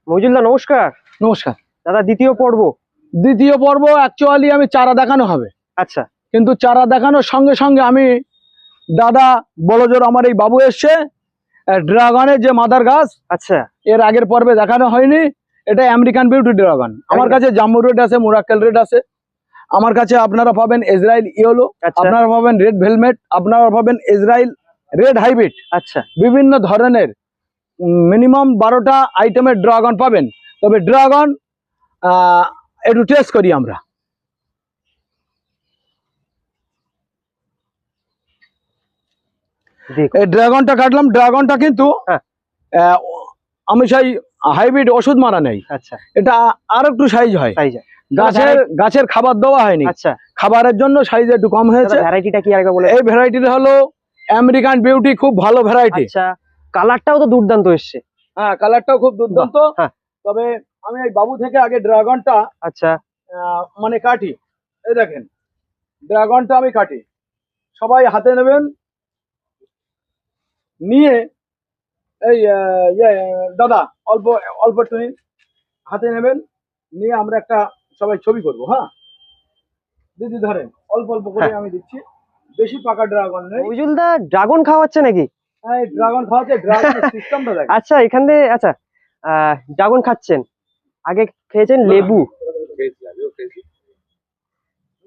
মজিলদা নমস্কার। নমস্কার দাদা দ্বিতীয় পর্ব অ্যাকচুয়ালি আমি চারা দেখানো হবে, আচ্ছা কিন্তু চারা দেখানোর সঙ্গে সঙ্গে আমি দাদা বড়জোর আমার এই বাবু এসছে ড্রাগনের যে মাদার গাছ, আচ্ছা এর আগের পর্বে দেখানো হয়নি। এটা আমেরিকান বিউটি ড্রাগন। আমার কাছে জাম্বু রেড আছে, মোরাক্কেল রেড আছে। আমার কাছে আপনারা পাবেন ইসরায়েল ইয়েলো, আচ্ছা আপনারা পাবেন রেড ভেলভেট, আপনারা পাবেন ইসরায়েল রেড হাইব্রিড। আচ্ছা বিভিন্ন ধরনের মিনিমাম 12টা আইটেমের ড্রাগন পাবেন। তবে ড্রাগন একটু টেস্ট করি আমরা। এই ড্রাগনটা কাটলাম। ড্রাগনটা কিন্তু আমি সেই হাইব্রিড ওষুধ মারা নেই। আচ্ছা এটা আর একটু সাইজ হয়, সাইজ গাছের খাবার দেওয়া হয়নি। আচ্ছা খাবারের জন্য সাইজ একটু কম হয়েছে। ভ্যারাইটিটা কি আরেকবার বলে? এই ভ্যারাইটিটা হলো আমেরিকান বিউটি, খুব ভালো ভ্যারাইটি। আচ্ছা কালারটাও তো দুর্দান্ত এসছে। হ্যাঁ, কালারটাও খুব দুর্দান্ত। হ্যাঁ। তবে আমি এই বাবু থেকে আগে ড্রাগনটা আচ্ছা মানে কাটি। এই দেখেন ড্রাগনটা আমি কাটি। সবাই হাতে নেবেন, নিয়ে এই দাদা অল্প অল্প একটু নিন, হাতে নেবেন, নিয়ে আমরা একটা সবাই ছবি করবো। হ্যাঁ দিদি ধরেন, অল্প অল্প করে আমি দিচ্ছি, বেশি পাকা ড্রাগন নেই। মজিলদা ড্রাগন খাওয়াচ্ছে নাকি? হ্যাঁ, ড্রাগন খাওয়াচ্ছে। ড্রাগনের সিস্টেমটা দেখেন। আচ্ছা এখানে আচ্ছা ড্রাগন খাচ্ছেন, আগে খেয়েছেন লেবু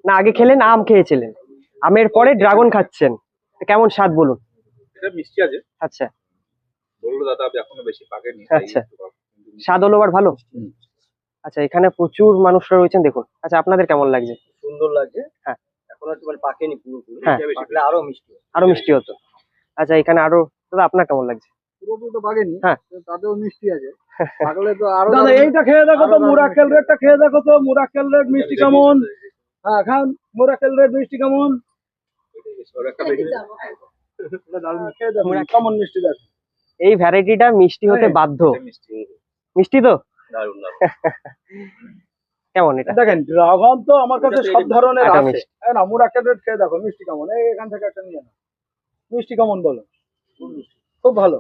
না, আগে খেলেন আম খেয়েছিলেন, আমের পরে ড্রাগন খাচ্ছেন, কেমন স্বাদ বলুন? এটা মিষ্টি আছে। আচ্ছা বললো দাদা আপনি এখনো বেশি পাকেনি। আচ্ছা স্বাদ হলো আবার ভালো। আচ্ছা এখানে প্রচুর মানুষরা রয়েছেন দেখুন। আচ্ছা আপনাদের কেমন লাগছে? সুন্দর লাগছে। হ্যাঁ এখনো একটু পাকেনি পুরোপুরি, হ্যাঁ পাকলে আরো মিষ্টি, আরো মিষ্টি হতো। আচ্ছা এখানে আরো দাদা আপনার কেমন লাগছে? পুরোপুরি তো পাকেনি, হ্যাঁ তাতেও মিষ্টি আছে। পাকলে তো আরো। দাদা এইটা খেয়ে দেখো তো, মোরাক্কেল রেডটা খেয়ে দেখো তো। মোরাক্কেল রেড মিষ্টি কেমন? হ্যাঁ খান, মোরাক্কেল রেড মিষ্টি কেমন? খেয়ে দেখো কেমন মিষ্টি দেখো। এই ভ্যারাইটিটা মিষ্টি হতে বাধ্য। মিষ্টি তো দারুণ দারুণ। কেমন এটা? দেখেন ড্রাগন তো আমার কাছে সব ধরনের এটা আছে। মিষ্টি। না, মোরাক্কেল রেড খেয়ে দেখো মিষ্টি কেমন। এই এখান থেকে একটা নিয়ে নাও, মিষ্টি কেমন বলো? খুব ভালো।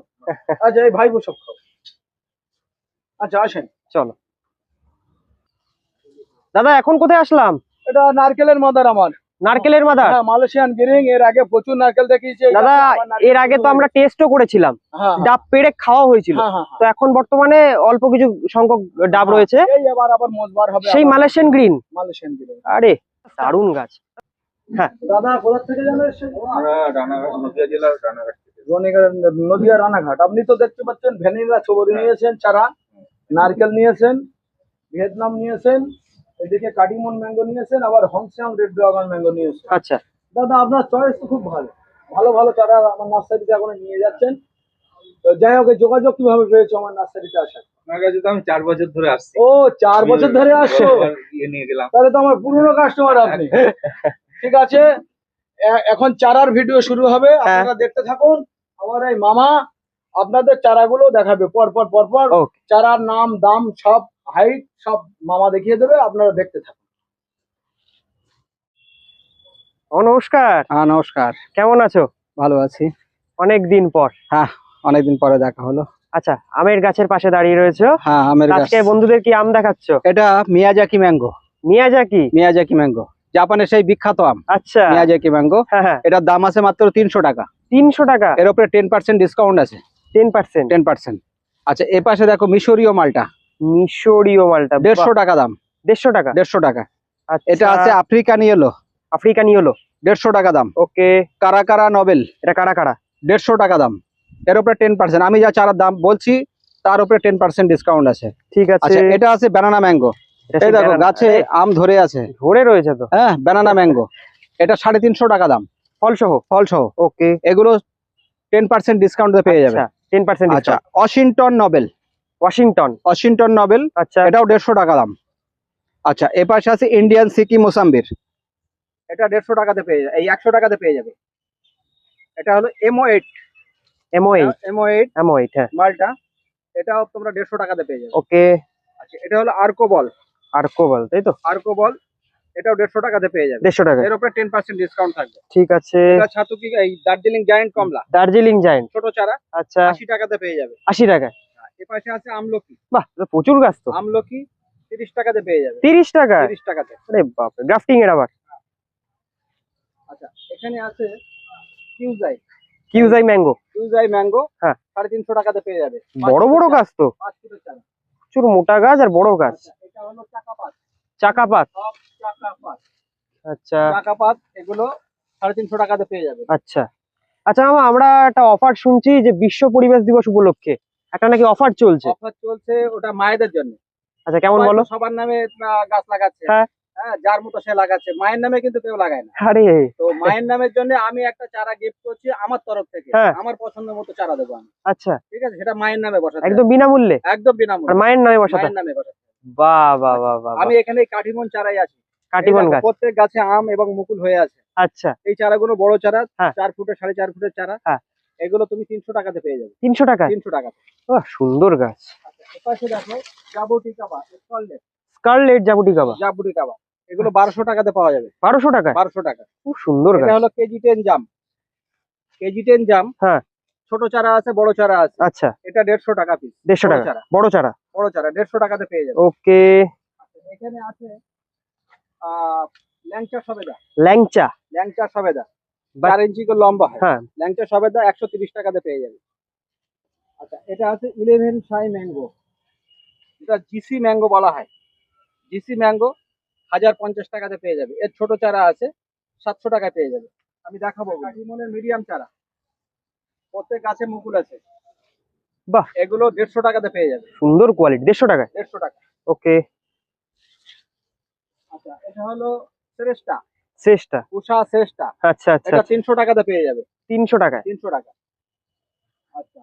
আচ্ছা এই ভাইবো সব খাও। আচ্ছা আসেন। চলো দাদা এখন কোথায় আসলাম? এটা নারকেলের মাদার আমার। নারকেলের মাদার? হ্যাঁ, মালয়েশিয়ান গিরিং। এর আগে প্রচুর নারকেল দেখিয়েছে দাদা। এর আগে তো আমরা টেস্টও করেছিলাম, ডাব পেড়ে খাওয়া হয়েছিল। তো এখন বর্তমানে অল্প কিছু সংখ্যক ডাব রয়েছে। এই এবার আবার মজবার হবে সেই মালয়েশিয়ান গ্রিন। মালয়েশিয়ান গিরিং। আরে দারুণ গাছ। হ্যাঁ দাদা কোথা থেকে জানো এসেছেন? আমরা নদিয়া জেলার রানাঘাট থেকে। নদিয়া রানাঘাট। আপনি তো দেখতে পাচ্ছেন ভ্যানিলা ছবরি নিয়েছেন, চারা নারকেল নিয়েছেন, ভিয়েতনাম নিয়েছেন, এদিকে কাটিমন ম্যাঙ্গো নিয়েছেন, আবার হংসং রেড ড্রাগন ম্যাঙ্গো নিয়েছেন। আচ্ছা দাদা আপনার চয়েস তো খুব ভালো। ভালো ভালো চারা আমার নার্সারিতে এখন নিয়ে যাচ্ছেন। তো যাই হোক, এই যোগাযোগ কিভাবে পেয়েছো আমার নার্সারিতে আসার? আপনার কাছে তো আমি 4 বছর ধরে আসছি। ও 4 বছর ধরে আসছো? ইয়ে নিয়ে গেলাম। তাহলে তো আমার পুরনো কাস্টমার আপনি। ঠিক আছে, এখন চারার ভিডিও শুরু হবে, আপনারা দেখতে থাকুন। আমার এই মামা আপনাদের চারাগুলো দেখাবে পর পর পর পর। চারার নাম, দাম, সব হাইট সব মামা দেখিয়ে দেবে, আপনারা দেখতে থাকুন। ও নমস্কার। হ্যাঁ নমস্কার। কেমন আছো? ভালো আছি। অনেক দিন পর। হ্যাঁ অনেকদিন পরে দেখা হলো। আচ্ছা আমের গাছের পাশে দাঁড়িয়ে রয়েছো। হ্যাঁ আমের গাছ। আজকে বন্ধুদের কি আম দেখাচ্ছ? এটা মিয়াজাকি ম্যাঙ্গো। মিয়াজাকি ম্যাঙ্গো জাপানের সেই বিখ্যাত আম। আচ্ছা মিয়াজাকি ম্যাঙ্গো। হ্যাঁ এটার দাম আছে মাত্র 300 টাকা। 300 টাকা? এর উপরে 10% ডিসকাউন্ট আছে। 10%? আচ্ছা এ পাশে দেখো মিশরীয় মালটা। মিশরীয় মালটা 150 টাকা দাম। 150 টাকা? 150 টাকা। এটা আছে আফ্রিকান ইয়েলো। 150 টাকা দাম। ওকে। কারাকারা নোবেল। এটা কারা? 150 টাকা দাম। এর উপরে 10%। আমি যা চারার দাম বলছি তার উপরে 10% ডিসকাউন্ট আছে। ঠিক আছে। আচ্ছা এটা আছে ব্যানানা ম্যাঙ্গো। এই দেখো গাছে আম ধরে আছে। ধরে রয়েছে তো? হ্যাঁ ব্যানানা ম্যাঙ্গো। এটা 350 টাকা দাম, ফল সহ। ওকে। এগুলো 10% ডিসকাউন্টে পেয়ে যাবে। 10% আচ্ছা ওয়াশিংটন নোবেল। আচ্ছা এটাও 150 টাকা দাম। আচ্ছা এ পাশে আছে ইন্ডিয়ান সিকি মোসাম্বির। এটা 150 টাকাতে পেয়ে যাবে, এই 100 টাকাতে পেয়ে যাবে। এটা হলো M08 হ্যাঁ মালটা। এটাও তোমরা 150 টাকাতে পেয়ে যাবে। ওকে। আচ্ছা এটা হলো আর্কোবল, তাই তো? আর্কোবল এটাও 150 টাকাতে পেয়ে যাবে। 150 টাকা? এর উপরে 10% ডিসকাউন্ট থাকবে। ঠিক আছে। এটা ছাতুকি এই দার্জিলিং জায়ান্ট কমলা, দার্জিলিং জায়ান্ট ছোট চারা। আচ্ছা 80 টাকাতে পেয়ে যাবে। 80 টাকা? এপাশে আছে আমলকি। বাহ, এটা প্রচুর গাছ তো। আমলকি 30 টাকাতে পেয়ে যাবে। 30 টাকা? 30 টাকাতে। আরে বাপরে, গ্রাফটিং এর আবার। আচ্ছা, এখানে আছে কিউজাই। কিউজাই ম্যাঙ্গো। কিউজাই ম্যাঙ্গো, হ্যাঁ 350 টাকাতে পেয়ে যাবে। বড় বড় গাছ তো, 5 কিলো চারা। প্রচুর মোটা গাছ আর বড় গাছ। আচ্ছা, এটা হলো চাকাপাত। চাকাপাত। সব চাকাপাত। আচ্ছা চাকাপাত এগুলো 350 টাকাতে পেয়ে যাবে। আচ্ছা আচ্ছা মামা, আমরা একটা অফার শুনছি যে বিশ্ব পরিবেশ দিবস উপলক্ষে একটা নাকি অফার চলছে। অফার চলছে, ওটা মায়েদের জন্য। আচ্ছা কেমন সবাই বলো? তো সবার নামে গাছ লাগাচ্ছে। হ্যাঁ হ্যাঁ, যার মতো সে লাগাচ্ছে, মায়ের নামে কিন্তু কেউ লাগায় না। আরে তো মায়ের নামের জন্য আমি একটা চারা গিফট করছি আমার তরফ থেকে। হ্যাঁ। আমার পছন্দ মতো চারা দেবো আমি। আচ্ছা, ঠিক আছে, সেটা মায়ের নামে বসাতে একদম হবে। বিনামূল্যে? একদম আর বিনামূল্যে মায়ের নামে বসাতে? মায়ের নামে বসাতে হবে। বাহ বাহ বাহ বাহ, আমি এখানে কাঠিমন চারাই আছি। কাটিমন এই দেখো, গাছ। প্রত্যেক গাছে আম এবং মুকুল হয়ে আছে। আচ্ছা এই চারাগুলো বড় চারা, হ্যাঁ। 4 ফুটের 4.5 ফুটের চারা। হ্যাঁ। এগুলো তুমি 300 টাকাতে পেয়ে যাবে। 300 টাকা? 300 টাকাতে। বাহ, সুন্দর গাছ। আচ্ছা, এপাশে দেখো জাবুটিকাবা, স্কললেট। স্কারলেট জাবুটিকাবা। জাবুটিকাবা এগুলো 1200 টাকাতে পাওয়া যাবে। 1200 টাকা? 1200 টাকা। খুব সুন্দর এটা গাছ। হলো কেজি 10 জাম। কেজি 10 জাম। হ্যাঁ। ছোট চারা আছে, বড় চারা আছে। আচ্ছা, এটা 150 টাকা পিস। 150 টাকা চারা। বড় চারা? বড় চারা 150 টাকাতে পেয়ে যাবে। ওকে। আচ্ছা, এখানে আছে ল্যাংচা সবেদা। ল্যাংচা? ল্যাংচা সবেদা বাহ। 4 ইঞ্চি করে লম্বা হয়। হ্যাঁ। ল্যাংচা সবেদা 130 টাকাতে পেয়ে যাবে। আচ্ছা, এটা আছে 11 শাই ম্যাঙ্গো। এটা জিসি ম্যাঙ্গো বলা হয়। জিসি ম্যাঙ্গো 1050 টাকাতে পেয়ে যাবে। এর ছোট চারা আছে 700 টাকায় পেয়ে যাবে। আমি দেখাবো কাটিমনের মিডিয়াম চারা। প্রত্যেক গাছে মুকুল আছে। বাহ, এগুলো 150 টাকাতে পেয়ে যাবে। সুন্দর কোয়ালিটি। 150 টাকা? 150 টাকা। ওকে। আচ্ছা, এটা হলো শ্রেষ্ঠা। শেষটা? উষা শ্রেষ্ঠা। আচ্ছা আচ্ছা এটা আচ্ছা। 300 টাকাতে পেয়ে যাবে। 300 টাকায়? 300 টাকা। আচ্ছা,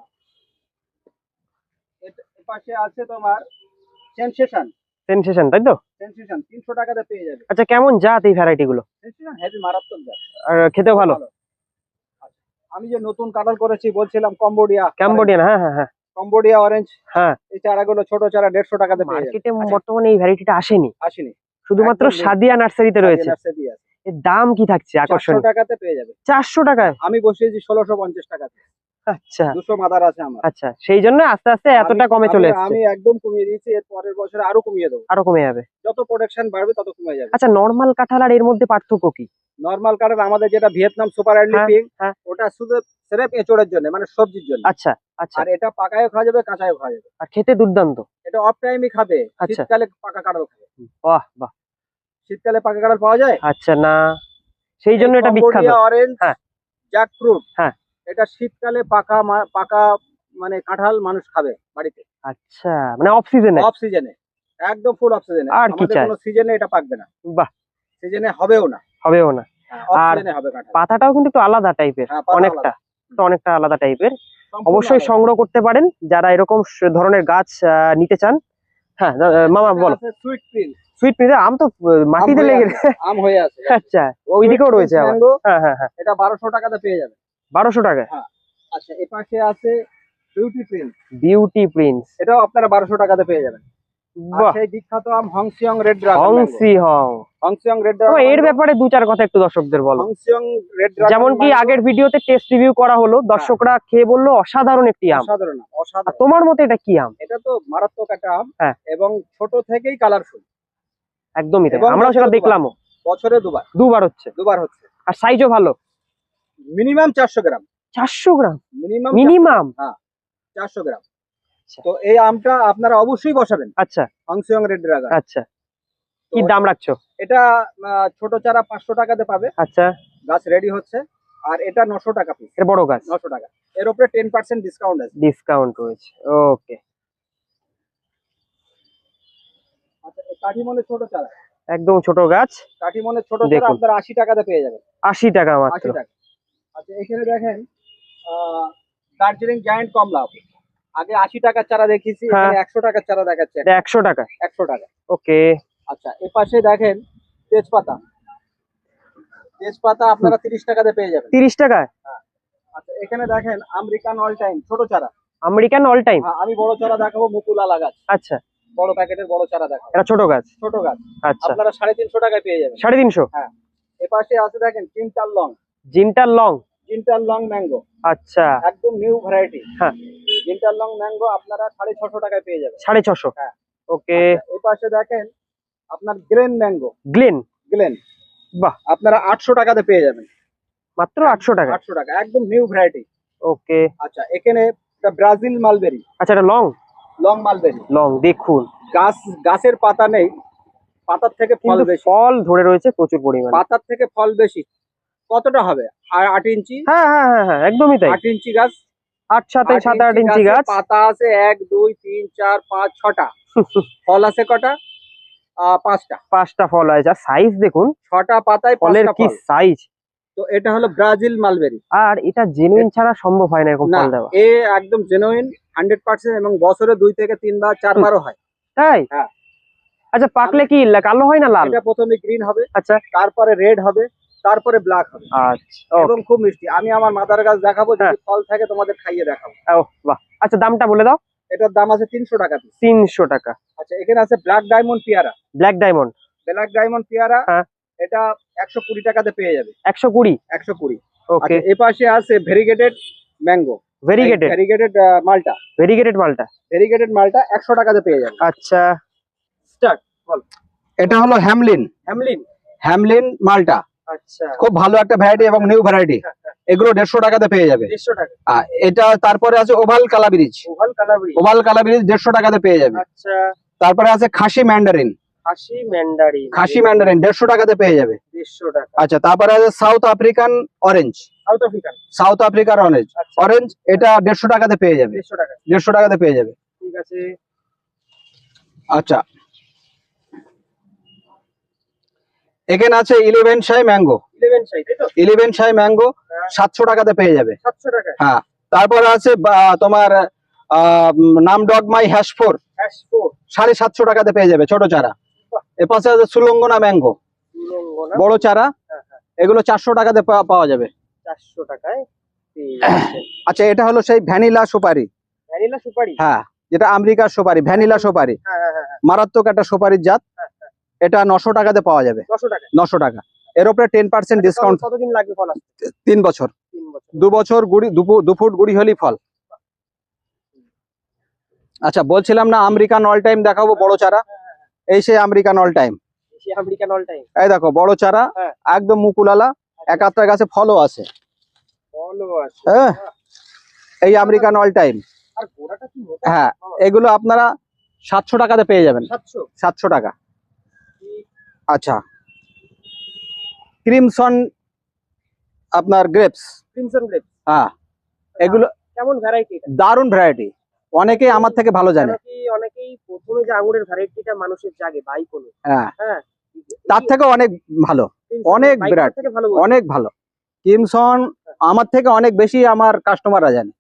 এপাশে আছে তোমার সেনসেশন। সেনসেশন, তাই তো? সেনসেশন 300 টাকাতে পেয়ে যাবে। আচ্ছা, কেমন জাত এই ভ্যারাইটি গুলো? সেনসেশন হেভি মারাত্মক জাত। আর খেতেও ভালো? আচ্ছা, আমি যে নতুন কাঁঠাল করেছি বলছিলাম, কম্বোডিয়া। ক্যাম্বোডিয়ান, হ্যাঁ হ্যাঁ হ্যাঁ কম্বোডিয়া অরেঞ্জ। হ্যাঁ। এই চারাগুলো ছোট চারা 150 টাকাতে পেয়ে যাবে। মার্কেটে বর্তমানে এই ভ্যারাইটিটা আসেনি, আসেনি। শুধুমাত্র একদম সাদিয়া নার্সারিতে রয়েছে। নার্সারি আছে। এর দাম কি থাকছে 400 আকর্ষণীয়? টাকাতে পেয়ে যাবে। 400 টাকায়? আমি বসিয়েছি 1650 টাকাতে। আচ্ছা 200 মাদার আছে আমার। আচ্ছা, সেই জন্য আস্তে আস্তে এতটা কমে চলে এসেছে। আমি একদম কমিয়ে দিয়েছি, এর পরের বছর আরো কমিয়ে দেবো। আরো কমে যাবে? যত প্রোডাকশন বাড়বে তত কমে যাবে। আচ্ছা, নরমাল কাঁঠাল আর এর মধ্যে পার্থক্য কি? নরমাল কাঠের আমাদের যেটা ভিয়েতনাম সুপার আর্লি হ্যাঁ, পিঙ্ক, হ্যাঁ। ওটা শুধু স্রেফ এঁচড়ের জন্য, মানে সবজির জন্য। আচ্ছা আচ্ছা। আর এটা পাকায়ও খাওয়া যাবে, কাঁচায়ও খাওয়া যাবে। আর খেতে দুর্দান্ত? এটা অফ টাইমই খাবে। আচ্ছা। শীতকালে পাকা কাঁঠাল খাবে। বাহ বাহ। শীতকালে পাকা কাঁঠাল পাওয়া যায়। আচ্ছা, না সেই জন্য এটা বিখ্যাত। অরেঞ্জ, হ্যাঁ। Jack fruit. হ্যাঁ। এটা শীতকালে পাকা মানে কাঁঠাল মানুষ খাবে বাড়িতে। আচ্ছা, মানে অফ সিজনে? অফ সিজনে, একদম ফুল অফ সিজনে। আর কি আমাদের চাই? কোনো সিজনে এটা পাকবে না। বাহ। সিজনে হবেও না। হবেও না। অফ আর সিজনে হবে কাঁঠাল। পাতাটাও কিন্তু একটু আলাদা টাইপের, হ্যাঁ, পাতা অনেকটা অনেকটা আলাদা টাইপের। সম্পূর্ণ অবশ্যই আলাদা। সংগ্রহ করতে পারেন যারা এরকম ধরনের গাছ নিতে চান। হ্যাঁ মামা বলো। Sweet Prince. সুইট প্রিন্স, আম তো মাটিতে লেগে আম হয়ে আছে। আচ্ছা, ওইদিকেও রয়েছে আবার। হ্যাঁ হ্যাঁ হ্যাঁ। এটা 1200 টাকাতে পেয়ে যাবে। 1200 টাকায়? হ্যাঁ। আচ্ছা, এপাশে আছে বিউটি প্রিন্স। বিউটি প্রিন্স, এটাও আপনারা 1200 টাকাতে পেয়ে যাবেন। আর বাহ। সেই বিখ্যাত আম হংসিয়ং রেড ড্রাগন। হংসিয়ং রেড তো ড্রাগন। এর ব্যাপারে দু চার কথা একটু দর্শকদের বলো। হংসিয়ং রেড ড্রাগন যেমন কি আগের ভিডিওতে টেস্ট রিভিউ করা হলো, দর্শকরা খেয়ে বললো অসাধারণ একটি আম। অসাধারণ, আর অসাধারণ। তোমার মতে এটা কি আম? এটা তো মারাত্মক একটা আম। হ্যাঁ। এবং ছোট থেকেই কালারফুল। একদমই তাই, এবং আমরাও সেটা বছরে দেখলামও। বছরে দুবার হচ্ছে। দুবার হচ্ছে। আর সাইজও ভালো। মিনিমাম 400 গ্রাম। 400 গ্রাম? মিনিমাম। হ্যাঁ, 400 গ্রাম। আচ্ছা। তো এই আমটা আপনারা অবশ্যই বসাবেন। আচ্ছা। হংসিয়ং রেড ড্রাগন। আচ্ছা, কি দাম রাখছো? এটা ছোট চারা 500 টাকাতে পাবে। আচ্ছা। গাছ রেডি হচ্ছে। আর এটা 900 টাকা পিস। এর বড় গাছ? 900 টাকা। এর উপরে 10% ডিসকাউন্ট আছে। ডিসকাউন্ট রয়েছে, ওকে। আচ্ছা, এই কাঠিমনের ছোট চারা। একদম ছোট গাছ। কাঠিমনের ছোট চারা দেখুন। আপনারা 80 টাকাতে পেয়ে যাবেন। 80 টাকা মাত্র? 80 টাকা। আচ্ছা, এখানে দেখেন দার্জিলিং জায়ান্ট কমলা। আগে 80 টাকার চারা দেখিয়েছি, এখানে 100 টাকার চারা দেখাচ্ছে। এটা 100 টাকা? 100 টাকা। ওকে। আচ্ছা, এপাশে দেখেন তেজপাতা। তেজপাতা আপনারা 30 টাকাতে পেয়ে যাবেন। 30 টাকায়? আচ্ছা, এখানে দেখেন আমেরিকান অল টাইম ছোট চারা। American all time? হ্যাঁ, আমি বড় চারা দেখাবো, মুকুলালা গাছ। আচ্ছা। বড় প্যাকেটের বড় চারা দেখাবো। এটা ছোট গাছ? ছোট গাছ। আচ্ছা। আপনারা 350 টাকায় পেয়ে যাবেন। 350? হ্যাঁ। এপাশে আছে দেখেন জিন্টার লং। জিন্টার লং? জিন্টার লং ম্যাঙ্গো। আচ্ছা। একদম নিউ ভ্যারাইটি। হ্যাঁ। ইন্টারলং ম্যাঙ্গো আপনারা 650 টাকায় পেয়ে যাবেন। 650। হ্যাঁ। ওকে। এই পাশে দেখেন আপনার গ্লেন ম্যাঙ্গো, গ্লেন, গ্লেন বাহ, আপনারা 800 টাকাতে পেয়ে যাবেন। মাত্র 800 টাকা। 800 টাকা, একদম নিউ ভ্যারাইটি। ওকে। আচ্ছা, এখানে ব্রাজিল মালবেরি, আচ্ছা, এটা লং লং মালবেরি। লং, দেখুন গাছের পাতা নেই, পাতার থেকে ফল কিন্তু বেশি, ফল ধরে রয়েছে প্রচুর পরিমাণে। পাতার থেকে ফল বেশি। কতটা হবে? 8 ইঞ্চি। হ্যাঁ হ্যাঁ হ্যাঁ হ্যাঁ, একদমই তাই। 8 ইঞ্চি গাছ, 7-8 ইঞ্চি গাছ। পাতা আছে 1 2 3 4 5 6টা। ফল আছে কটা? 5টা। 5টা ফল আছে, আর সাইজ দেখুন, 6টা পাতায় ফলের 5টা কি ফল। সাইজ। তো এটা হলো ব্রাজিল মালবেরি। আর এটা জেনুইন ছাড়া সম্ভব হয় না এরকম না, ফল দেওয়া। এ একদম জেনুইন 100% এবং বছরে 2 থেকে 3 বার 4 বারও হয়। তাই? হ্যাঁ। আচ্ছা, পাকলে কি কালো হয় না লাল? এটা প্রথমে গ্রিন হবে, আচ্ছা তারপরে রেড হবে, তারপরে ব্ল্যাক হবে। আচ্ছা, এবং খুব মিষ্টি। আমি আমার মাদার গাছ দেখাবো, যদি হ্যাঁ। ফল থাকে তোমাদের খাইয়ে দেখাবো। ও বাহ। আচ্ছা, দামটা বলে দাও। এটার দাম আছে 300 টাকা পিস। 300 টাকা। আচ্ছা, এখানে আছে ব্ল্যাক ডায়মন্ড পেয়ারা। Black diamond. ব্ল্যাক ডায়মন্ড পেয়ারা, হ্যাঁ। এটা 120 টাকাতে পেয়ে যাবে। 120। 120। ওকে। আচ্ছা, এই পাশে আছে ভেরিগেটেড ম্যাঙ্গো, ভেরিগেটেড। ভেরিগেটেড মালটা, ভেরিগেটেড মালটা। ভেরিগেটেড মালটা 100 টাকাতে পেয়ে যাবে। আচ্ছা, স্টার্ট বল। এটা হলো হ্যামলিন, হ্যামলিন। হ্যামলিন মালটা, আচ্ছা, খুব ভালো একটা ভ্যারাইটি এবং নিউ ভ্যারাইটি। এগুলো 150 টাকাতে পেয়ে যাবে। 150 টাকা। এটা তারপরে আছে ওভাল কালাব্রিজ, ওভাল কালাব্রিজ। ওভাল কালাব্রিজ 150 টাকাতে পেয়ে যাবে। আচ্ছা, তারপরে আছে খাসি ম্যান্ডারিন, খাসি ম্যান্ডারিন। খাসি ম্যান্ডারিন 150 টাকাতে পেয়ে যাবে। 150 টাকা। আচ্ছা, তারপরে আছে south African orange, south African. South আফ্রিকার অরেঞ্জ, আচ্ছা, অরেঞ্জ এটা 150 টাকাতে পেয়ে যাবে। 150 টাকা। 150 টাকাতে পেয়ে যাবে। ঠিক আছে। আচ্ছা, এখানে আছে 11 শাই ম্যাঙ্গো, 11 সাইজ, তাই তো? 11 শাই ম্যাঙ্গো হ্যাঁ। 700 টাকাতে পেয়ে যাবে। 700 টাকা। হ্যাঁ। তারপরে আছে তোমার নাম ডগ মাই হ্যাশফোর, হ্যাশ 4। 750 টাকাতে পেয়ে যাবে ছোট চারা। এপাশে আছে সুলঙ্গনা ম্যাঙ্গো, সুলঙ্গনা। বড় চারা, হ্যাঁ হ্যাঁ, এগুলো 400 টাকাতে পাওয়া যাবে। 400 টাকায় পেয়ে যাচ্ছেন। আচ্ছা, এটা হলো সেই ভ্যানিলা সুপারি। ভ্যানিলা সুপারি। হ্যাঁ, যেটা আমেরিকার সুপারি, ভ্যানিলা সুপারি, হ্যাঁ হ্যাঁ হ্যাঁ, মারাত্মক একটা সুপারির জাত। এটা 900 টাকাতে পাওয়া যাবে। 900 টাকা। 900 টাকা। এর উপরে 10% ডিসকাউন্ট। কতদিন লাগবে ফল আসতে? 3 বছর। 3 বছর। 2 বছর গুড়ি, 2 ফুট গুড়ি হলেই ফল। আচ্ছা, বলছিলাম না আমেরিকান অল টাইম দেখাবো বড় চারা। এই সেই American all time. Asia American all time. এই দেখো বড় চারা, হ্যাঁ। একদম মুকুলালা, এক আধটা গাছে ফলও আছে। ফলও আছে। হ্যাঁ, এই আমেরিকান অল টাইম। আর গোড়াটা কি মোটা? হ্যাঁ, এগুলো আপনারা 700 টাকাতে পেয়ে যাবেন। 700। 700 টাকা। আচ্ছা, ক্রিমসন আপনার গ্রেপস, ক্রিমসন গ্রেপ। হ্যাঁ, এগুলো কেমন ভ্যারাইটি এটা? দারুণ ভ্যারাইটি, অনেকেই আমার থেকে ভালো জানে। কেন কি অনেকেই প্রথমে যে আঙুরের ভ্যারাইটিটা মানুষের জাগে বাইকোলো। হ্যাঁ, হ্যাঁ, তার থেকে অনেক ভালো, অনেক বিরাট, থেকে ভালো বলছে। অনেক ভালো। ক্রিমসন আমার থেকে অনেক বেশি আমার কাস্টমাররা জানে,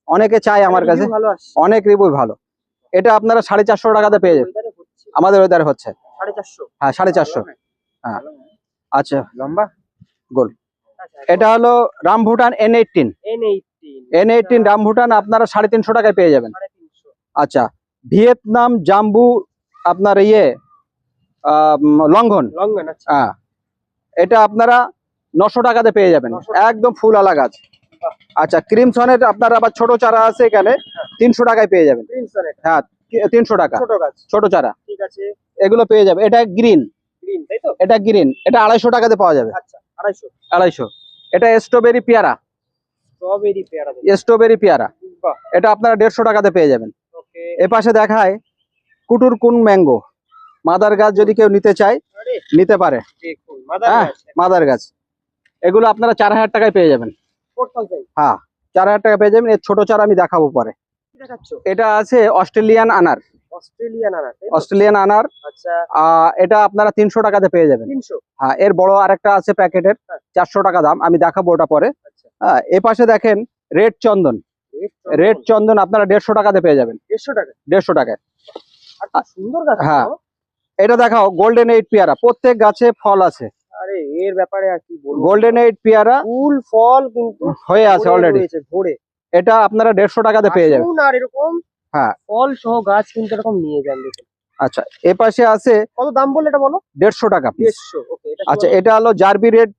অনেকে চায় আমার কাছে, Review ভালো আসছে। অনেক রিভিউ ভালো। এটা আপনারা 450 টাকাতে পেয়ে যাবেন। ওইটারে হচ্ছে আমাদের ওয়েদার হচ্ছে 450। হ্যাঁ 450। হ্যাঁ। আচ্ছা, লম্বা গোল। এটা হলো রামভুটান N18, N18 রামভুটান আপনারা 350 টাকায় পেয়ে যাবেন। 350। আচ্ছা, ভিয়েতনাম জাম্বু আপনার লঙ্ঘন, লঙ্ঘন। আচ্ছা, হ্যাঁ, এটা আপনারা 900 টাকাতে পেয়ে যাবেন, 900 টাকা। একদম ফুল আলা গাছ। আচ্ছা, ক্রিমসনের আপনার আবার ছোট চারা আছে এখানে, 300 টাকায় পেয়ে যাবেন। ক্রিমসন এটা হ্যাঁ, 300 টাকা ছোট গাছ। ছোট চারা, ঠিক আছে। এগুলো পেয়ে যাবে। এটা গ্রিন, গ্রিন, তাই তো? এটা গ্রিন, এটা 250 টাকাতে পাওয়া যাবে। আচ্ছা, 250। 250। এটা স্ট্রবেরি পেয়ারা, স্ট্রবেরি পেয়ারা। স্ট্রবেরি পেয়ারা, বাহ। এটা আপনারা 150 টাকাতে পেয়ে যাবেন। ওকে। এপাশে দেখায় কুটুর কুন ম্যাঙ্গো, মাদার গাছ, যদি কেউ নিতে চায় আরে নিতে পারে। দেখুন, মাদার হ্যাঁ, গাছ। মাদার গাছ, এগুলো আপনারা 4000 টাকায় পেয়ে যাবেন। 4000। হ্যাঁ, 4000 টাকা পেয়ে যাবেন। এর ছোট চারা আমি দেখাবো পরে। কি দেখাচ্ছ? এটা আছে অস্ট্রেলিয়ান আনার, অস্ট্রেলিয়ান আনার, তাই তো? অস্ট্রেলিয়ান আনার, আচ্ছা, এটা আপনারা 300 টাকাতে পেয়ে যাবেন। 300। হ্যাঁ, এর বড় আরেকটা আছে প্যাকেটের, হ্যাঁ। 400 টাকা দাম, আমি দেখাবো ওটা পরে। আচ্ছা, হ্যাঁ, এ পাশে দেখেন রেড চন্দন, রেড চন্দন আপনারা 150 টাকাতে পেয়ে যাবেন। 150 টাকা। 150 টাকায়। আর কি সুন্দর গাছ। হ্যাঁ। তো। এটা দেখাও গোল্ডেন 8 পেয়ারা, প্রত্যেক গাছে ফল আছে। আরে এর ব্যাপারে আর কি বলবো। গোল্ডেন 8 পেয়ারা ফুল ফল কিন্তু হয়ে আছে ভরে অলরেডি। রয়েছে, ভরে। এটা আপনারা 150 টাকাতে পেয়ে যাবেন। আসুন আর এরকম হ্যাঁ। ফল সহ গাছ কিন্তু এরকম নিয়ে যান দেখুন। আচ্ছা, এ পাশে আছে কত দাম বললে এটা বলো? 150 টাকা পিস। 150। ওকে, এটা আচ্ছা, এটা হলো জারবি রেড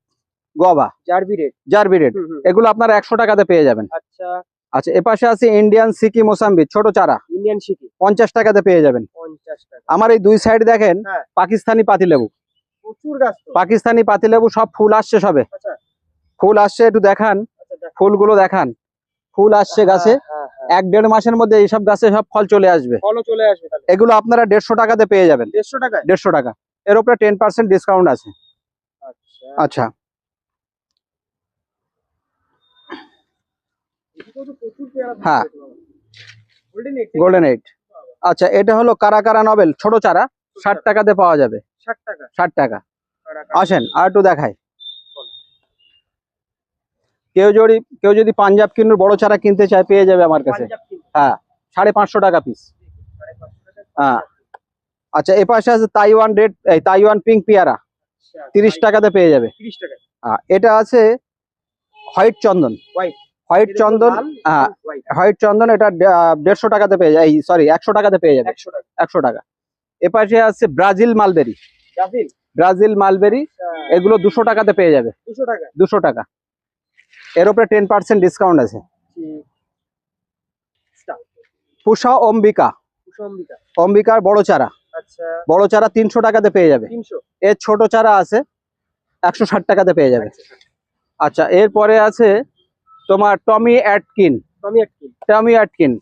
গবা, জারবি রেড। জারবি রেড, এগুলো আপনারা 100 টাকাতে পেয়ে যাবেন। আচ্ছা, আচ্ছা, এপাশে আছে ইন্ডিয়ান সিকি মোসাম্বি ছোট চারা, ইন্ডিয়ান শিকি 50 টাকাতে পেয়ে যাবেন। 50 টাকা। আমার এই দুই সাইড দেখেন হ্যাঁ। পাকিস্তানি পাতিলেবু, প্রচুর গাছ তো। পাকিস্তানি পাতিলেবু সব ফুল আসছে সবে, আচ্ছা ফুল আসছে, একটু দেখান আচ্ছা দেখ। ফুলগুলো দেখান, ফুল আসছে গাছে। হ্যাঁ, হ্যাঁ। 1-1.5 মাসের মধ্যে এইসব গাছে সব ফল চলে আসবে। ফলও চলে আসবে তাহলে। এগুলো আপনারা 150 টাকাতে পেয়ে যাবেন। 150 টাকায়। 150 টাকা, এর উপরে 10% ডিসকাউন্ট আছে। আচ্ছা। আচ্ছা, এদিকেও তো প্রচুর পেয়ারা ধরছে হ্যাঁ। তো বাবা। Golden eight. গোল্ডেন 8। আচ্ছা, এটা হলো কারা কারা নবেল ছোট চারা, 60 টাকাতে পাওয়া যাবে। 60 টাকা। 60 টাকা। কারা। আসেন আর একটু দেখাই। কেউ যদি পাঞ্জাব কিনুর বড় চারা কিনতে চায় পেয়ে যাবে আমার কাছে। পাঞ্জাব কিং। হ্যাঁ, 550 টাকা পিস। 550 টাকা। হ্যাঁ। আচ্ছা, এ পাশে আছে তাইওয়ান পিঙ্ক পেয়ারা, 30 টাকাতে পেয়ে যাবে। 30 টাকা। এটা আছে হোয়াইট চন্দন, হোয়াইট। হোয়াইট চন্দন। হ্যাঁ, হোয়াইট। হোয়াইট চন্দন, এটা 150 টাকাতে পেয়ে যায়, 100 টাকাতে পেয়ে যাবে। 100 টাকা। 100 টাকা। এ পাশে আছে ব্রাজিল মালবেরি, জাফিল। ব্রাজিল মালবেরি, এগুলো 200 টাকাতে পেয়ে যাবে। 200 টাকা। 200 টাকা, এর উপরে 10% ডিসকাউন্ট আছে। স্টার। পুষা অম্বিকা, কুসম্বিকা। অম্বিকার বড় চারা, আচ্ছা। বড় চারা 300 টাকাতে পেয়ে যাবে। 300। এর ছোট চারা আছে 160 টাকাতে পেয়ে যাবে। আচ্ছা, এরপরে আছে তোমার টমি অ্যাটকিন, টমি অ্যাটকিন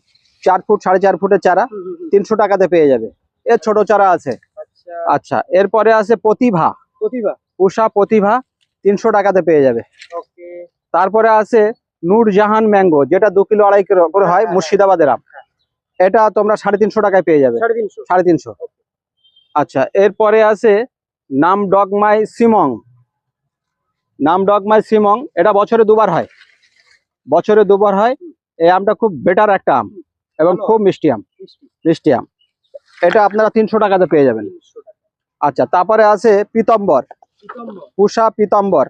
4 ফুট 4.5 ফুটের চারা, 300 টাকাতে পেয়ে যাবে। এর ছোট চারা আছে। আচ্ছা। আচ্ছা, এরপরে আছে প্রতিভা, প্রতিভা। উষা প্রতিভা 300 টাকাতে পেয়ে যাবে। ওকে। তারপরে আছে নূরজাহান ম্যাঙ্গো, যেটা 2 কিলো 2.5 কিলো করে হয়, মুর্শিদাবাদের আম। এটা তোমরা 350 টাকায় পেয়ে যাবে। 350। 350। আচ্ছা, এরপরে আছে নাম ডগমাই সিমং, নাম ডগমাই সিমং, এটা বছরে 2বার হয়, বছরে 2বার হয়। এই আমটা খুব বেটার একটা আম এবং খুব মিষ্টি আম, মিষ্টি আম। এটা আপনারা 300 টাকাতে পেয়ে যাবেন। 300 টাকা। আচ্ছা, তারপরে আছে পিতম্বর, পিতম্বর। পুষা পিতম্বর,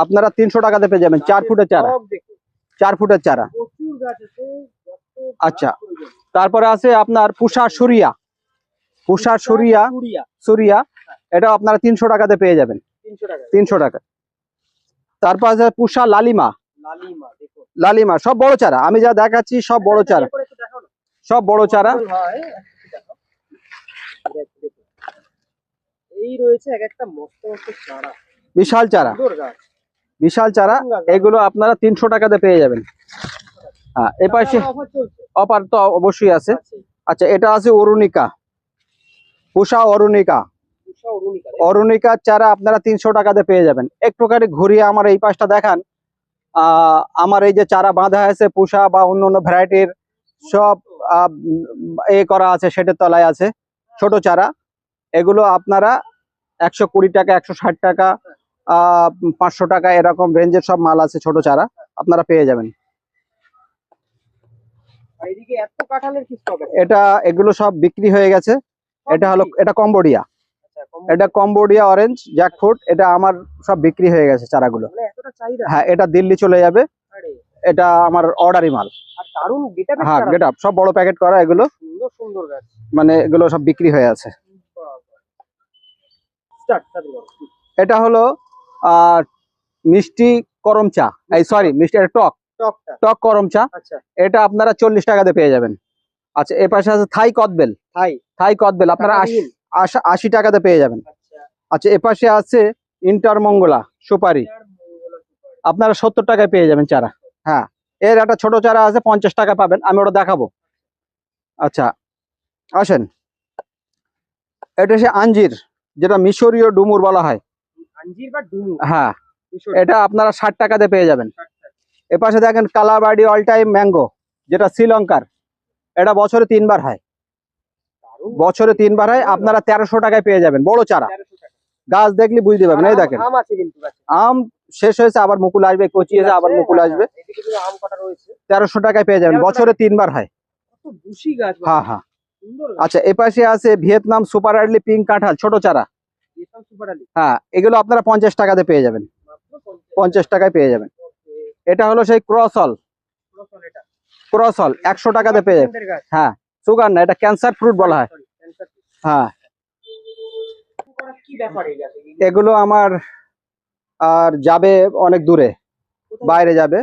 আপনারা 300 টাকাতে পেয়ে যাবেন। 4 ফুটের চারা, সব দেখুন। 4 ফুটের চারা। প্রচুর গাছ আছে। আচ্ছা, তারপরে আছে আপনার পুষা সুরিয়া, পুষা সুরিয়া, সুরিয়া, এটা আপনারা 300 টাকাতে পেয়ে যাবেন। 300 টাকা। 300 টাকা। তারপর আছে পুষা লালিমা, লালিমা দেখুন। লালিমা সব বড় চারা, আমি যা দেখাচ্ছি সব বড় চারা, এরপরে একটু দেখাও না। সব বড় চারা। হয় একটু দেখাও। দেখুন। এই রয়েছে এক একটা মস্ত মস্ত চারা, বিশাল চারা, সুন্দর গাছ। বিশাল চারা, এগুলো আপনারা 300 টাকাতে পেয়ে যাবেন। হ্যাঁ, এ পাশে অফার চলছে। অফার তো অবশ্যই আছে। আচ্ছা, এটা আছে অরুণিকা, পুষা অরুণিকা, পুষা অরুণিকা। অরুণিকার চারা আপনারা 300 টাকাতে পেয়ে যাবেন। একটুখানি ঘুরিয়ে আমার এই পাশটা দেখান। আমার এই যে চারা বাঁধা আছে পুষা বা অন্য অন্য ভ্যারাইটির সব এ করা আছে, সেটের তলায় আছে ছোট চারা। এগুলো আপনারা 120 টাকা, 160 টাকা, 500 টাকা, এরকম রেঞ্জের সব মাল আছে ছোট চারা, আপনারা পেয়ে যাবেন। আর এদিকে এত কাঁঠালের কি স্টক আছে? এগুলো সব বিক্রি হয়ে গেছে। এটা কম্বোডিয়া, এটা কম্বোডিয়া অরেঞ্জ জ্যাকফ্রুট, এটা আমার সব বিক্রি হয়ে গেছে চারাগুলো। মানে এতটা চাহিদা? হ্যাঁ, এটা দিল্লি চলে যাবে, আরে এটা আমার অর্ডারি মাল। আর দারুন গেটআপ। হ্যাঁ, গেটআপ সব বড় প্যাকেট করা, এগুলো সুন্দর সুন্দর গাছ। মানে এগুলো সব বিক্রি হয়ে আছে। স্টার্ট। এটা হলো মিষ্টি করম চা, এই সরি মিষ্টি, এটা টক, টকটা। টক করম চা। আচ্ছা। এটা আপনারা 40 টাকাতে পেয়ে যাবেন। আচ্ছা, এ পাশে আছে থাই কদবেল, থাই কদবেল, আপনারা 80 টাকাতে পেয়ে যাবেন। আচ্ছা। আচ্ছা, এ পাশে আছে ইন্টারমঙ্গলা সুপারি, আপনারা 70 টাকায় পেয়ে যাবেন চারা। হ্যাঁ, এর একটা ছোট চারা আছে 50 টাকা পাবেন, আমি ওটা দেখাবো। আচ্ছা, আসেন, এটা হচ্ছে আঞ্জির, যেটা মিশরীয় ডুমুর বলা হয়। আঞ্জির বা ডুমুর। হ্যাঁ, এটা আপনারা 60 টাকাতে পেয়ে যাবেন। এপাশে দেখেন কালাবাড়ি অল টাইম ম্যাঙ্গো, যেটা শ্রীলঙ্কার, এটা বছরে 3বার হয়, বছরে 3বার হয়, আপনারা 1300 টাকায় পেয়ে যাবেন। বড় চারা, গাছ দেখলে বুঝতে পারবেন। এই দেখেন আম আছে কিন্তু গাছে। আম শেষ হয়েছে, আবার মুকুল আসবে, কচি হয়েছে, আবার মুকুল আসবে। এদিকে কিন্তু আম কাটা রয়েছে। 1300 টাকায় পেয়ে যাবেন, বছরে 3বার হয়। কত বুশি গাছ। হ্যাঁ হ্যাঁ। সুন্দর গাছ। আচ্ছা, এপাশে আছে ভিয়েতনাম সুপার আর্লি পিঙ্ক কাঁঠাল ছোট চারা। ভিয়েতনাম সুপার আলি। হ্যাঁ, এগুলো আপনারা 50 টাকাতে পেয়ে যাবেন, 50 টাকায় পেয়ে যাবেন। এটা হলো সেই ক্রসল, ক্রসল 100 টাকাতে পেয়ে যাবেন। হ্যাঁ, সুগার না, এটা ক্যান্সার ফ্রুট বলা হয়। হ্যাঁ, কি ব্যাপার এই গাছে? এগুলো আমার আর যাবে অনেক দূরে, বাইরে যাবে,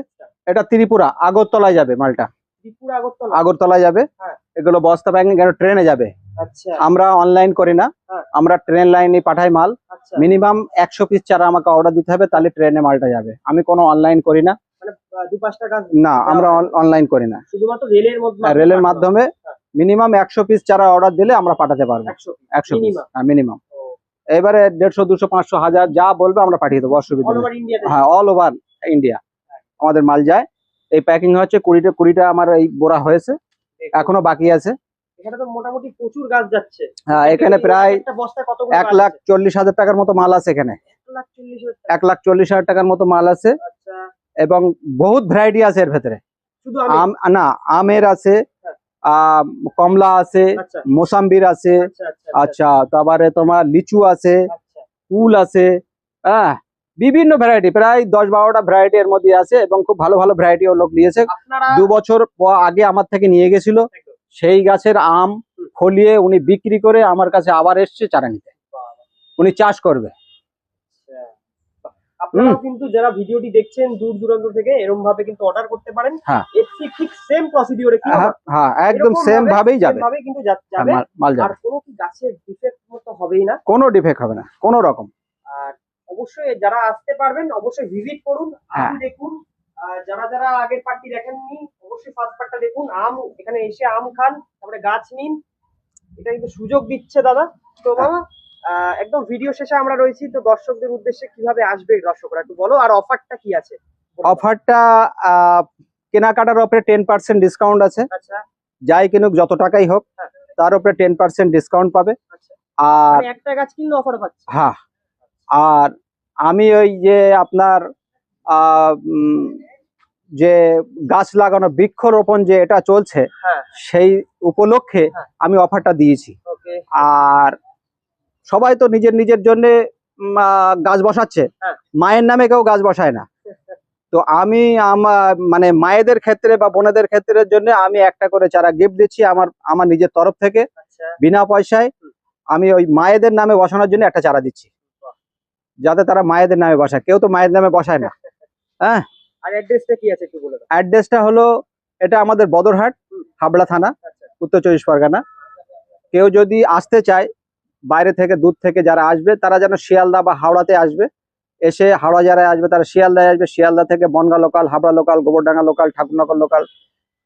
এটা ত্রিপুরা আগরতলায় যাবে মালটা, ত্রিপুরা আগরতলা। আগরতলায় যাবে। হ্যাঁ। এগুলো বস্তা প্যাকিং ট্রেনে যাবে। আচ্ছা আমরা অনলাইন করি না, হ্যাঁ। আমরা ট্রেন লাইনে পাঠাই মাল। আচ্ছা, মিনিমাম 100 পিস চারা আমাকে অর্ডার দিতে হবে, তাহলে ট্রেনে মালটা যাবে। আমি কোনো অনলাইন করি না, মানে 2-5 টাকা না আমরা অনলাইন করি না, শুধুমাত্র রেলের মধ্যে। রেলের মাধ্যমে মিনিমাম 100 পিস চারা অর্ডার দিলে আমরা পাঠাতে পারবো। 100 পিস মিনিমাম। এবারে 150, 200, 500, 1000 যা বলবে আমরা পাঠিয়ে দেবো, অসুবিধা অল নেই। ওভার ইন্ডিয়াতে। হ্যাঁ, অল ওভার ইন্ডিয়া আমাদের মাল যায়। এই প্যাকিং হচ্ছে 20টা আমার এই বোরা হয়েছে, এখনো বাকি আছে। এখানে তো মোটামুটি প্রচুর গাছ যাচ্ছে। হ্যাঁ, এখানে প্রায় একটা বস্তায় কতগুলো 1,40,000 টাকার মতো মাল আছে এখানে। 1,40,000 1,40,000 টাকার মতো মাল আছে, আচ্ছা, এবং বহুত ভ্যারাইটি আছে এর ভেতরে। শুধু আমি। না, আমের আছে, কমলা আছে, আচ্ছা মোসাম্বির আছে, আচ্ছা আচ্ছা আচ্ছা তারপরে তোমার লিচু আছে, আচ্ছা। কুল আছে, হ্যাঁ বিভিন্ন ভ্যারাইটি, প্রায় 10-12টা ভ্যারাইটি এর মধ্যে আছে, এবং খুব ভালো ভালো ভ্যারাইটিও লোক নিয়েছে। আপনারা 2 বছর আগে আমার থেকে নিয়ে গেছিল, সেই গাছের আম ফলিয়ে উনি বিক্রি করে আমার কাছে আবার এসছে চারা নিতে, উনি চাষ করবে। আপনারাও কিন্তু যারা ভিডিওটি দেখছেন দূর দূরান্ত থেকে এরকম ভাবে কিন্তু অর্ডার করতে পারেন। হ্যাঁ। এফসি ঠিক সেম প্রসিডিওরে কি হবে? হ্যাঁ, একদম সেম ভাবেই যাবে, ভাবে কিন্তু যাবে। মাল আর যাবে, কোনো কি গাছের ডিফেক্ট মতো হবেই না, কোনো ডিফেক্ট হবে না কোনো রকম। আর অবশ্যই যারা আসতে পারবেন অবশ্যই ভিজিট করুন, আম দেখুন। যারা যারা আগের পার্টি দেখেননি অবশ্যই ফার্স্ট পার্টটা দেখুন, আম এখানে এসে আম খান, তারপরে গাছ নিন। এটা কিন্তু সুযোগ দিচ্ছে দাদা। তো বাবা একদম ভিডিও শেষে আমরা রয়েছি, তো দর্শকদের উদ্দেশ্যে কিভাবে আসবে দর্শকরা একটু বলো, আর অফারটা কি আছে? অফারটা কেনাকাটার উপরে 10% ডিসকাউন্ট আছে। আচ্ছা, যাই কিনুক যত টাকাই হোক তার উপরে 10% ডিসকাউন্ট পাবে। আচ্ছা, আর মানে একটা গাছ কিনলে অফার পাচ্ছে। হ্যাঁ, আর আমি ওই যে আপনার যে গাছ লাগানো বৃক্ষরোপণ যে এটা চলছে, হ্যাঁ, সেই উপলক্ষে আমি অফারটা দিয়েছি। ওকে। আর সবাই তো নিজের নিজের জন্য গাছ বসাচ্ছে, হ্যাঁ। মায়ের নামে কেউ গাছ বসায় না। তো আমি আমার মানে মায়েদের ক্ষেত্রে বা বোনেদের ক্ষেত্রের জন্য আমি একটা করে চারা গিফট দিচ্ছি আমার নিজের তরফ থেকে, আচ্ছা, বিনা পয়সায়। আমি ওই মায়েদের নামে বসানোর জন্য একটা চারা দিচ্ছি, যাতে তারা মায়েদের নামে বসায়, কেউ তো মায়ের নামে বসায় না। হ্যাঁ, আর অ্যাড্রেসটা কি আছে একটু বলে দাও। অ্যাড্রেসটা হলো, এটা আমাদের বদরহাট, হাবড়া থানা, উত্তর 24 পরগনা। কেউ যদি আসতে চায় বাইরে থেকে, দূর থেকে যারা আসবে তারা যেন শিয়ালদা বা হাওড়াতে আসবে। এসে হাওড়া যারা আসবে তারা শিয়ালদায় আসবে, শিয়ালদা থেকে Bongaon local, Habra local, Gobardanga local, Thakurnagar local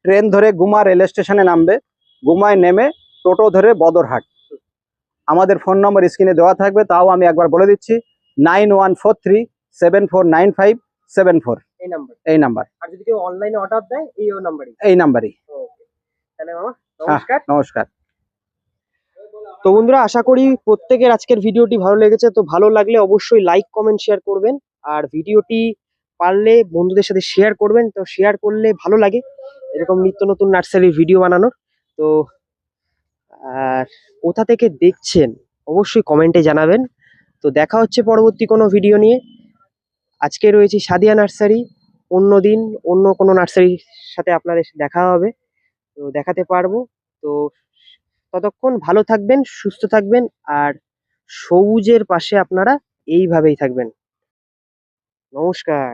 train ধরে গুমা রেল স্টেশনে নামবে। গুমায় নেমে টোটো ধরে বদরহাট। আমাদের ফোন নম্বর স্ক্রিনে দেওয়া থাকবে, তাও আমি একবার বলে দিচ্ছি, 9143749574। এই নাম্বার। আর যদি কেউ অনলাইনে অর্ডার দেয় এই নাম্বারই। তাহলে মামা নমস্কার। নমস্কার। তো বন্ধুরা, আশা করি প্রত্যেকের আজকের ভিডিওটি ভালো লেগেছে। তো ভালো লাগলে অবশ্যই লাইক কমেন্ট শেয়ার করবেন, আর ভিডিওটি পারলে বন্ধুদের সাথে শেয়ার করবেন। তো শেয়ার করলে ভালো লাগে এরকম নিত্য নতুন নার্সারির ভিডিও বানানোর। তো আর কোথা থেকে দেখছেন অবশ্যই কমেন্টে জানাবেন। তো দেখা হচ্ছে পরবর্তী কোনো ভিডিও নিয়ে। আজকে রয়েছে সাদিয়া নার্সারি, অন্য দিন অন্য কোনো নার্সারির সাথে আপনাদের দেখা হবে, তো দেখাতে পারবো। তো ততক্ষণ ভালো থাকবেন, সুস্থ থাকবেন, আর সবুজের পাশে আপনারা এইভাবেই থাকবেন। নমস্কার।